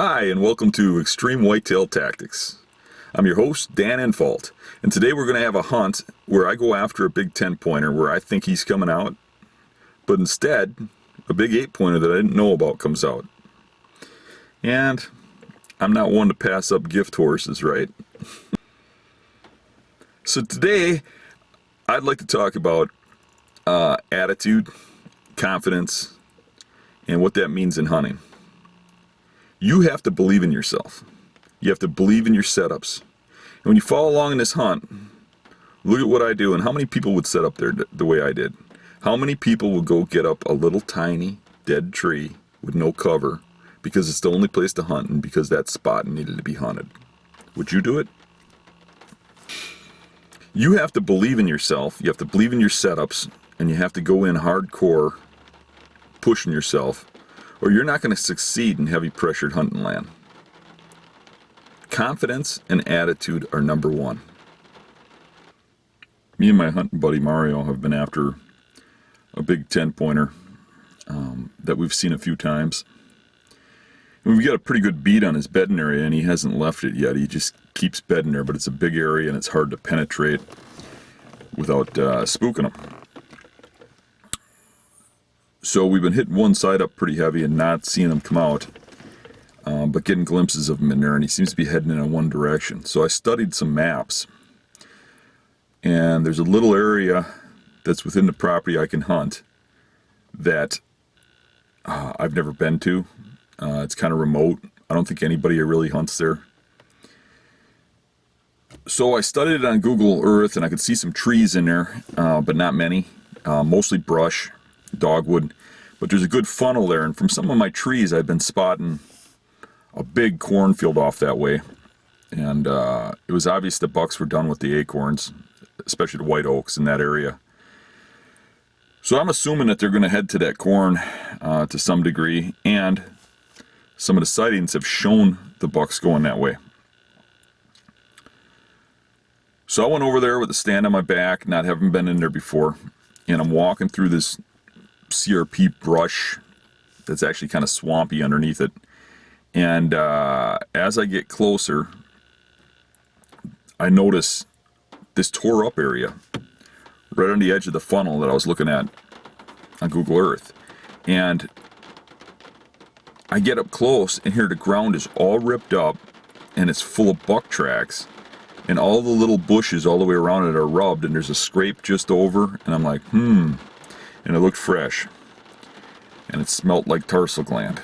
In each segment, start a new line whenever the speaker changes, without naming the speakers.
Hi, and welcome to Extreme Whitetail Tactics. I'm your host, Dan Infalt, and today we're going to have a hunt where I go after a big 10-pointer where I think he's coming out, but instead, a big 8-pointer that I didn't know about comes out. And I'm not one to pass up gift horses, right? So today, I'd like to talk about attitude, confidence, and what that means in hunting. You have to believe in yourself. You have to believe in your setups. And when you follow along in this hunt, look at what I do and how many people would set up there the way I did. How many people would go get up a little tiny dead tree with no cover because it's the only place to hunt and because that spot needed to be hunted. Would you do it? You have to believe in yourself. You have to believe in your setups, and you have to go in hardcore pushing yourself, or you're not going to succeed in heavy pressured hunting land. Confidence and attitude are number one. Me and my hunting buddy Mario have been after a big 10-pointer that we've seen a few times. And we've got a pretty good beat on his bedding area, and he hasn't left it yet. He just keeps bedding there, but it's a big area and it's hard to penetrate without spooking him. So we've been hitting one side up pretty heavy and not seeing him come out, but getting glimpses of him in there, and he seems to be heading in one direction. So I studied some maps, and there's a little area that's within the property I can hunt that I've never been to. It's kind of remote. I don't think anybody really hunts there. So I studied it on Google Earth, and I could see some trees in there, but not many, mostly brush, dogwood, but there's a good funnel there, and from some of my trees I've been spotting a big cornfield off that way, and it was obvious the bucks were done with the acorns, especially the white oaks in that area. So I'm assuming that they're going to head to that corn to some degree, and some of the sightings have shown the bucks going that way. So I went over there with a stand on my back, not having been in there before, and I'm walking through this CRP brush that's actually kind of swampy underneath it. And as I get closer, I notice this tore up area right on the edge of the funnel that I was looking at on Google Earth. And I get up close, and here the ground is all ripped up, and it's full of buck tracks, and all the little bushes all the way around it are rubbed, and there's a scrape just over, and I'm like, and it looked fresh, and it smelt like tarsal gland.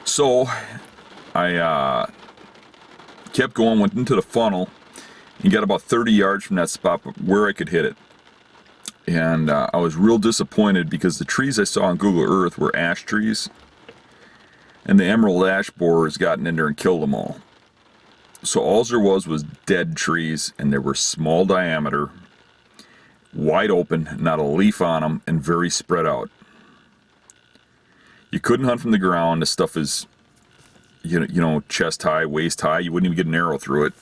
So I kept going, went into the funnel, and got about 30 yards from that spot where I could hit it. And I was real disappointed because the trees I saw on Google Earth were ash trees, and the emerald ash borer has gotten in there and killed them all. So all there was dead trees, and they were small diameter, wide open, not a leaf on them, and very spread out. You couldn't hunt from the ground. This stuff is, you know, chest high, waist high. You wouldn't even get an arrow through it.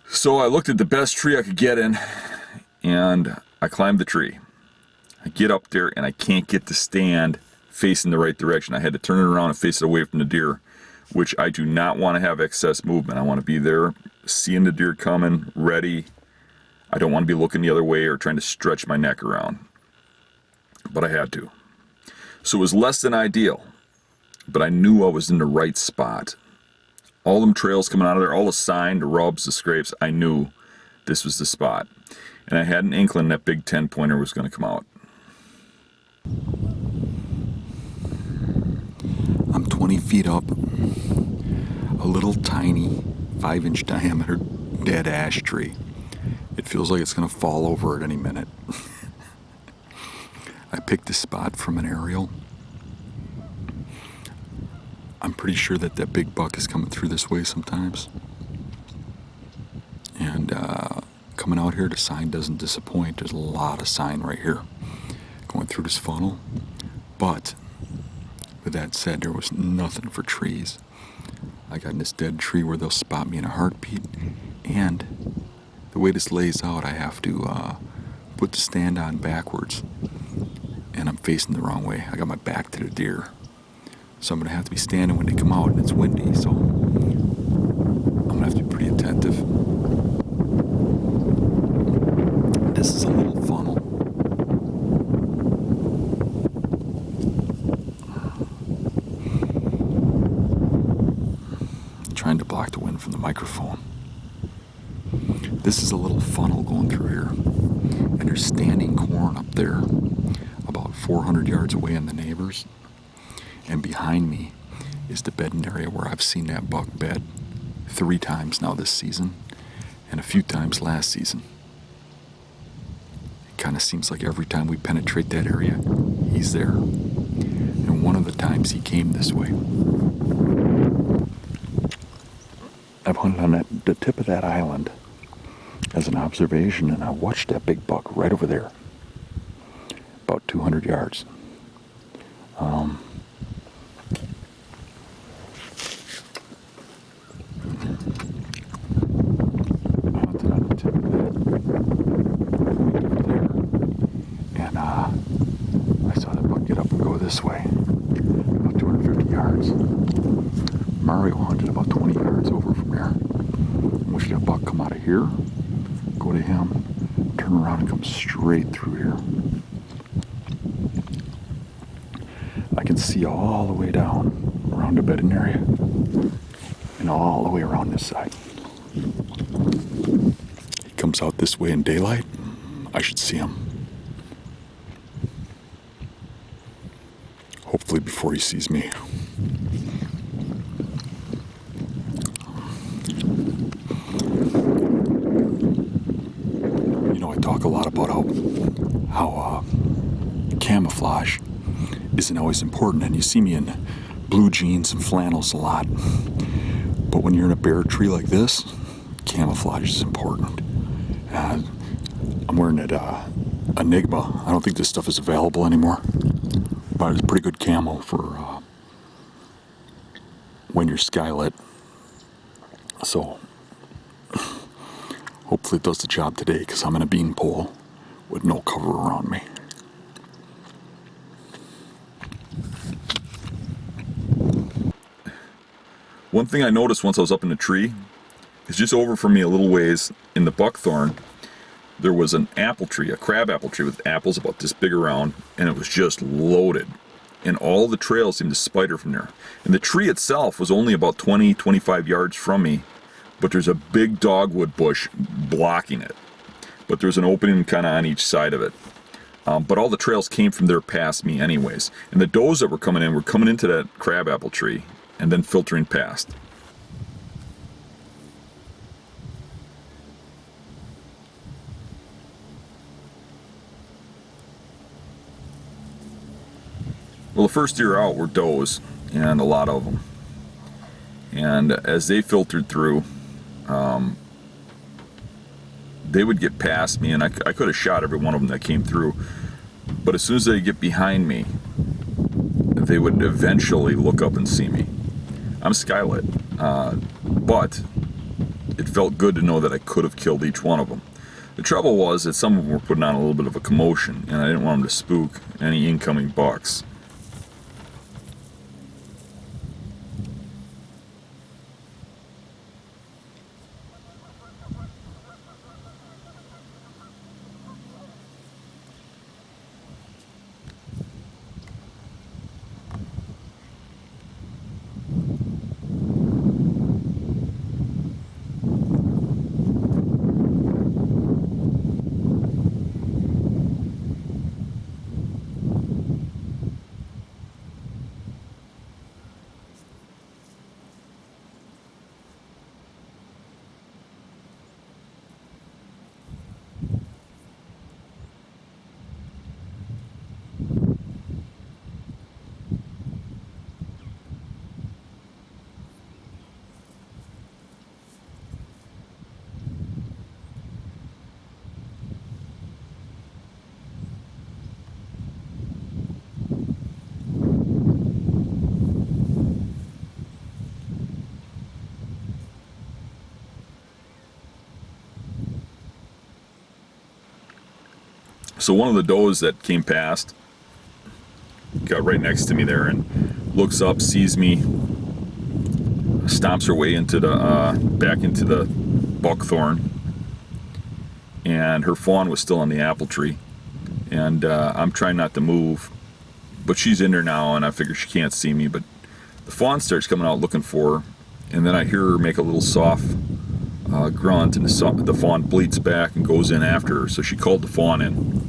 So I looked at the best tree I could get in, and I climbed the tree. I get up there, and I can't get the stand facing the right direction. I had to turn it around and face it away from the deer, which I do not want to have excess movement. I want to be there, seeing the deer coming, ready. I don't want to be looking the other way or trying to stretch my neck around. But I had to. So it was less than ideal, but I knew I was in the right spot. All them trails coming out of there, all the sign, the rubs, the scrapes, I knew this was the spot. And I had an inkling that big 10-pointer was going to come out. I'm 20 feet up, a little tiny 5-inch diameter dead ash tree. It feels like it's going to fall over at any minute. I picked a spot from an aerial. I'm pretty sure that big buck is coming through this way sometimes. And coming out here, the sign doesn't disappoint. There's a lot of sign right here going through this funnel. But with that said, there was nothing for trees. I got in this dead tree where they'll spot me in a heartbeat. And the way this lays out, I have to put the stand on backwards, and I'm facing the wrong way. I got my back to the deer, So I'm going to have to be standing when they come out, and it's windy, so I'm going to have to be pretty attentive. This is a little funnel. I'm trying to block the wind from the microphone. This is a little funnel going through here, and there's standing corn up there about 400 yards away in the neighbors, and behind me is the bedding area where I've seen that buck bed 3 times now this season and a few times last season. It kind of seems like every time we penetrate that area, he's there. And one of the times he came this way. I've hunted on the tip of that island as an observation, and I watched that big buck right over there, about 200 yards. This way, about 250 yards. Mario hunted about 20 yards over from there. Watched that buck come out of here, go to him, turn around and come straight through here. I can see all the way down around the bedding area and all the way around this side. He comes out this way in daylight. I should see him. Hopefully before he sees me. You know, I talk a lot about how camouflage isn't always important, and you see me in blue jeans and flannels a lot. But when you're in a bare tree like this, camouflage is important. I'm wearing that Enigma. I don't think this stuff is available anymore. But it's pretty good camo for when you're skylit. So hopefully it does the job today, because I'm in a beanpole with no cover around me. One thing I noticed once I was up in the tree is just over from me a little ways in the buckthorn, there was an apple tree, a crab apple tree with apples about this big around, and it was just loaded. And all the trails seemed to spider from there. And the tree itself was only about 20, 25 yards from me, but there's a big dogwood bush blocking it. But there's an opening kind of on each side of it. But all the trails came from there past me anyways. And the does that were coming into that crab apple tree and then filtering past. Well, the first deer out were does, and a lot of them. And as they filtered through, they would get past me, and I could have shot every one of them that came through. But as soon as they get behind me, they would eventually look up and see me. I'm skylit, but it felt good to know that I could have killed each one of them. The trouble was that some of them were putting on a little bit of a commotion, and I didn't want them to spook any incoming bucks. So one of the does that came past got right next to me there and looks up, sees me, stomps her way into the back into the buckthorn, and her fawn was still on the apple tree. And I'm trying not to move, but she's in there now, and I figure she can't see me. But the fawn starts coming out looking for her, and then I hear her make a little soft grunt, and the fawn bleats back and goes in after her. So she called the fawn in.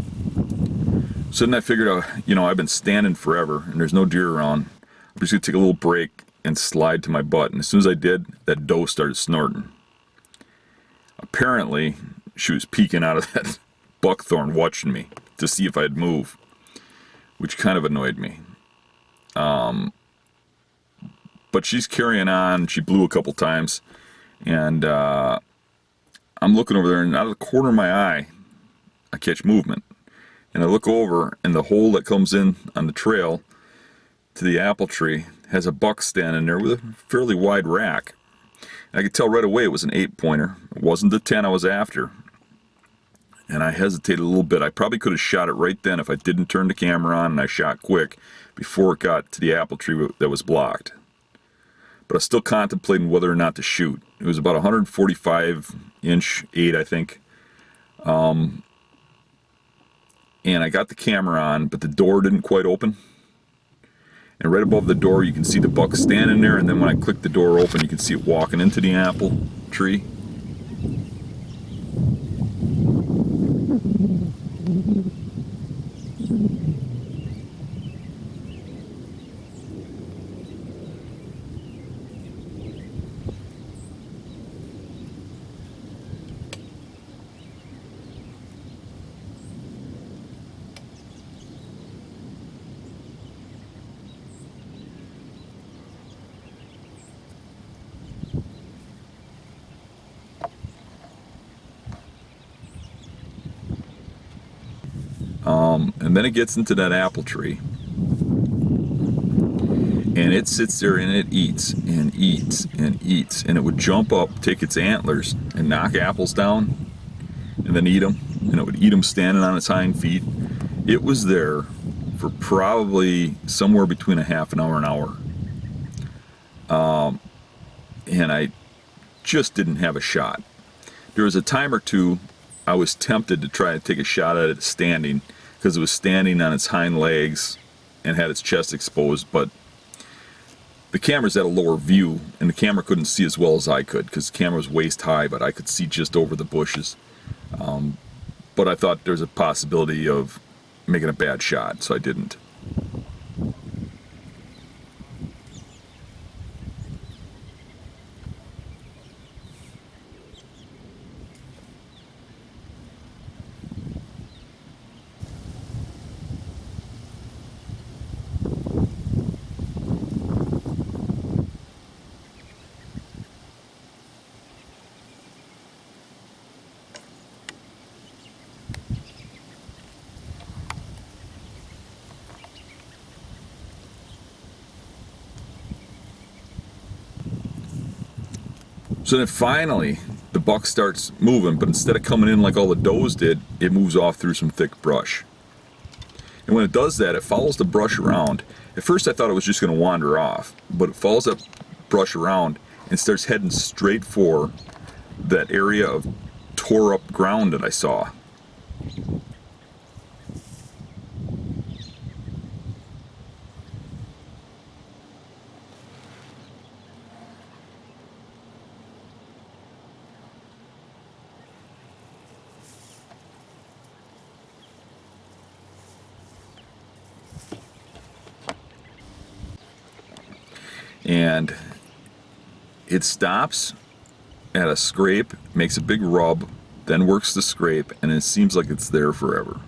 So then I figured out, I've been standing forever, and there's no deer around. I'm just gonna take a little break and slide to my butt. And as soon as I did, that doe started snorting. Apparently, she was peeking out of that buckthorn watching me to see if I'd move, which kind of annoyed me. But she's carrying on. She blew a couple times, and I'm looking over there, and out of the corner of my eye, I catch movement. And I look over, and the hole that comes in on the trail to the apple tree has a buck standing there with a fairly wide rack. And I could tell right away it was an 8-pointer. It wasn't the 10 I was after. And I hesitated a little bit. I probably could have shot it right then if I didn't turn the camera on and I shot quick before it got to the apple tree that was blocked. But I was still contemplating whether or not to shoot. It was about 145-inch 8, I think. And I got the camera on, but the door didn't quite open. And right above the door, you can see the buck standing there. And then when I click the door open, you can see it walking into the apple tree. And then it gets into that apple tree, and it sits there and it eats and eats and eats, and it would jump up, take its antlers, and knock apples down, and then eat them, and it would eat them standing on its hind feet. It was there for probably somewhere between a half an hour and an hour, and I just didn't have a shot. There was a time or two I was tempted to try to take a shot at it standing, because it was standing on its hind legs and had its chest exposed, but the camera's at a lower view, and the camera couldn't see as well as I could, because the camera was waist high, but I could see just over the bushes. But I thought there was a possibility of making a bad shot, so I didn't. So then finally, the buck starts moving, but instead of coming in like all the does did, it moves off through some thick brush. And when it does that, it follows the brush around. At first I thought it was just going to wander off, but it follows that brush around and starts heading straight for that area of tore up ground that I saw. And it stops at a scrape, makes a big rub, then works the scrape, and it seems like it's there forever.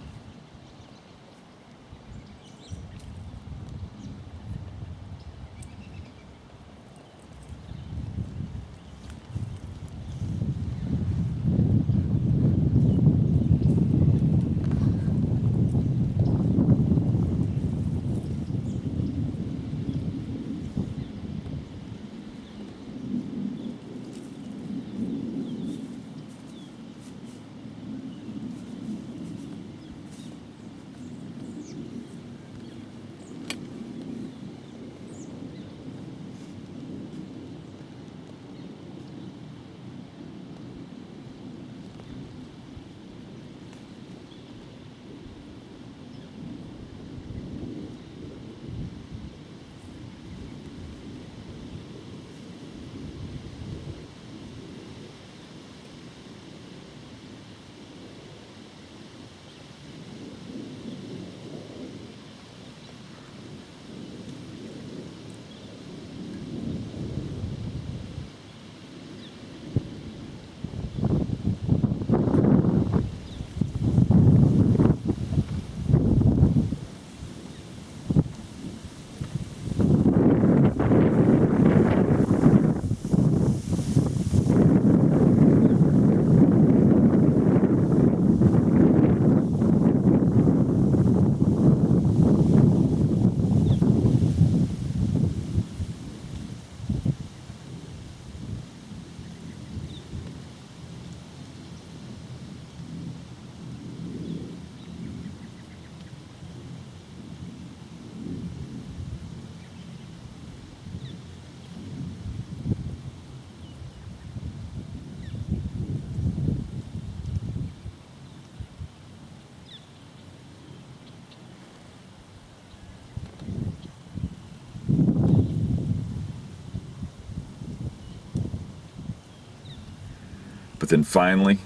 then finally,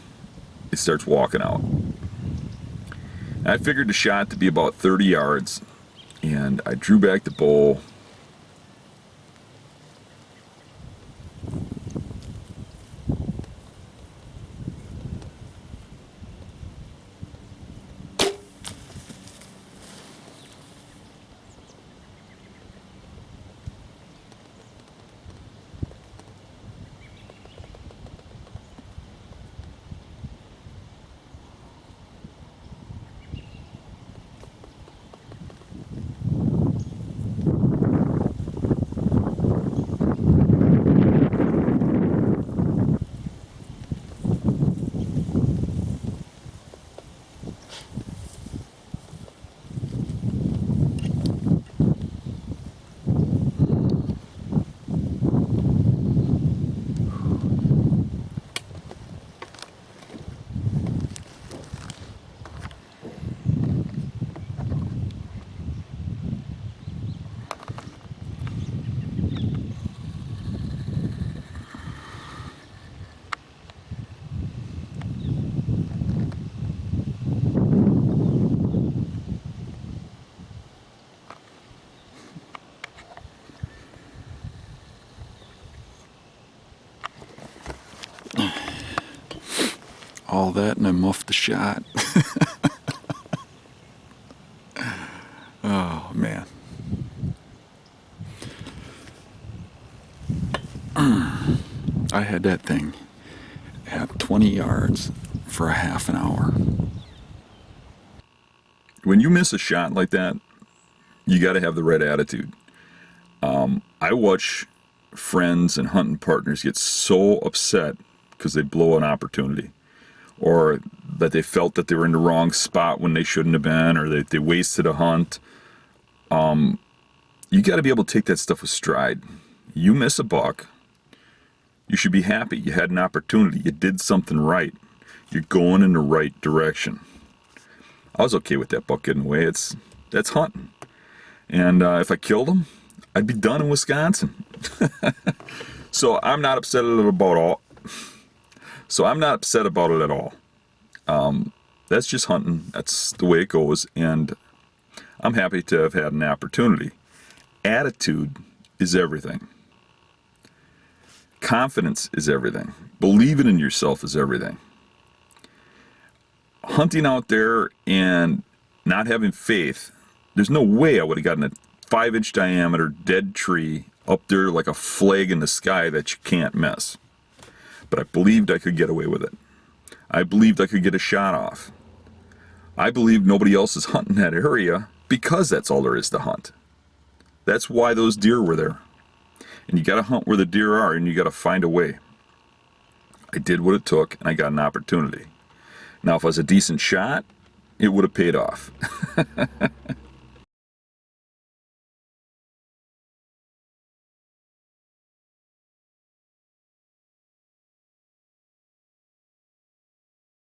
it starts walking out. I figured the shot to be about 30 yards, and I drew back the bow. All that and I muffed the shot. Oh man. I had that thing at 20 yards for a half an hour. When you miss a shot like that, you got to have the right attitude. I watch friends and hunting partners get so upset because they blow an opportunity, or that they felt that they were in the wrong spot when they shouldn't have been, or they wasted a hunt. You got to be able to take that stuff with stride. You miss a buck, you should be happy. You had an opportunity. You did something right. You're going in the right direction. I was okay with that buck getting away. That's hunting. And if I killed him, I'd be done in Wisconsin. So I'm not upset about it at all. That's just hunting. That's the way it goes. And I'm happy to have had an opportunity. Attitude is everything. Confidence is everything. Believing in yourself is everything. Hunting out there and not having faith, there's no way I would have gotten a 5-inch diameter dead tree up there like a flag in the sky that you can't miss. But I believed I could get away with it. I believed I could get a shot off. I believed nobody else is hunting that area because that's all there is to hunt. That's why those deer were there. And you got to hunt where the deer are, and you got to find a way. I did what it took, and I got an opportunity. Now, if I was a decent shot, it would have paid off.